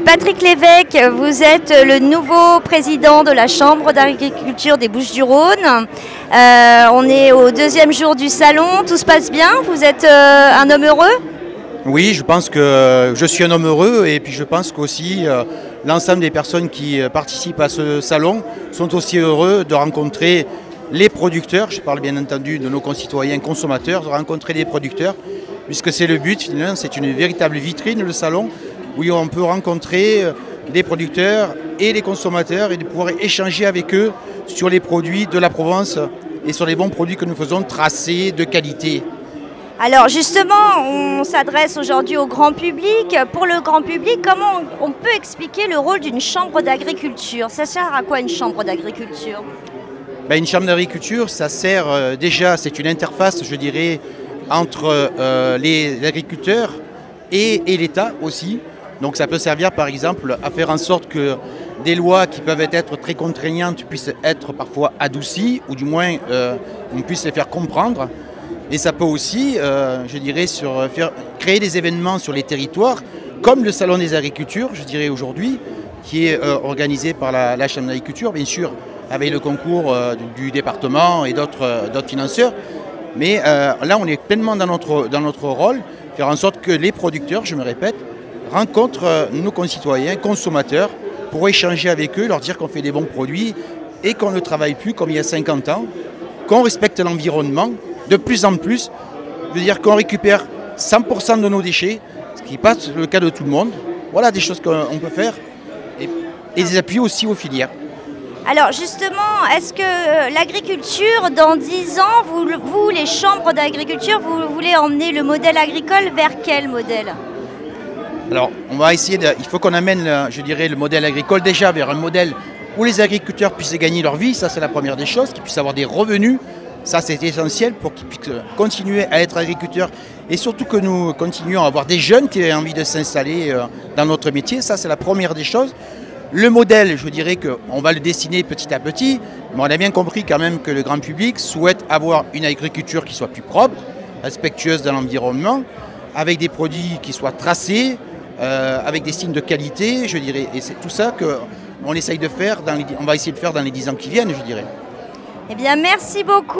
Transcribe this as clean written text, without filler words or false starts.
Patrick Lévesque, vous êtes le nouveau président de la Chambre d'agriculture des Bouches-du-Rhône. On est au deuxième jour du salon, tout se passe bien? Vous êtes un homme heureux? Oui, je pense que je suis un homme heureux et puis je pense qu'aussi l'ensemble des personnes qui participent à ce salon sont aussi heureux de rencontrer les producteurs. Je parle bien entendu de nos concitoyens consommateurs, de rencontrer les producteurs, puisque c'est le but finalement, c'est une véritable vitrine le salon où on peut rencontrer les producteurs et les consommateurs et de pouvoir échanger avec eux sur les produits de la Provence et sur les bons produits que nous faisons tracés de qualité. Alors justement, on s'adresse aujourd'hui au grand public. Pour le grand public, comment on peut expliquer le rôle d'une chambre d'agriculture? Ça sert à quoi une chambre d'agriculture? Une chambre d'agriculture, ça sert déjà, c'est une interface, je dirais, entre les agriculteurs et l'État aussi. Donc ça peut servir par exemple à faire en sorte que des lois qui peuvent être très contraignantes puissent être parfois adoucies, ou du moins on puisse les faire comprendre. Et ça peut aussi, je dirais, créer des événements sur les territoires, comme le Salon des agricultures, je dirais aujourd'hui, qui est organisé par la Chambre d'agriculture, bien sûr, avec le concours du département et d'autres financeurs. Mais là, on est pleinement dans notre rôle, faire en sorte que les producteurs, je me répète, rencontrent nos concitoyens, consommateurs, pour échanger avec eux, leur dire qu'on fait des bons produits et qu'on ne travaille plus comme il y a 50 ans, qu'on respecte l'environnement de plus en plus, je veux dire qu'on récupère 100% de nos déchets, ce qui n'est pas le cas de tout le monde. Voilà des choses qu'on peut faire et des appuis aussi aux filières. Alors justement, est-ce que l'agriculture, dans 10 ans, vous les chambres d'agriculture, vous voulez emmener le modèle agricole vers quel modèle? Alors, on va essayer il faut qu'on amène, je dirais, le modèle agricole déjà vers un modèle où les agriculteurs puissent gagner leur vie, ça c'est la première des choses, qu'ils puissent avoir des revenus, ça c'est essentiel pour qu'ils puissent continuer à être agriculteurs et surtout que nous continuions à avoir des jeunes qui aient envie de s'installer dans notre métier, ça c'est la première des choses. Le modèle, je dirais qu'on va le dessiner petit à petit, mais on a bien compris quand même que le grand public souhaite avoir une agriculture qui soit plus propre, respectueuse de l'environnement, avec des produits qui soient tracés, avec des signes de qualité, je dirais. Et c'est tout ça qu'on essaye de faire, on va essayer de faire dans les 10 ans qui viennent, je dirais. Eh bien, merci beaucoup.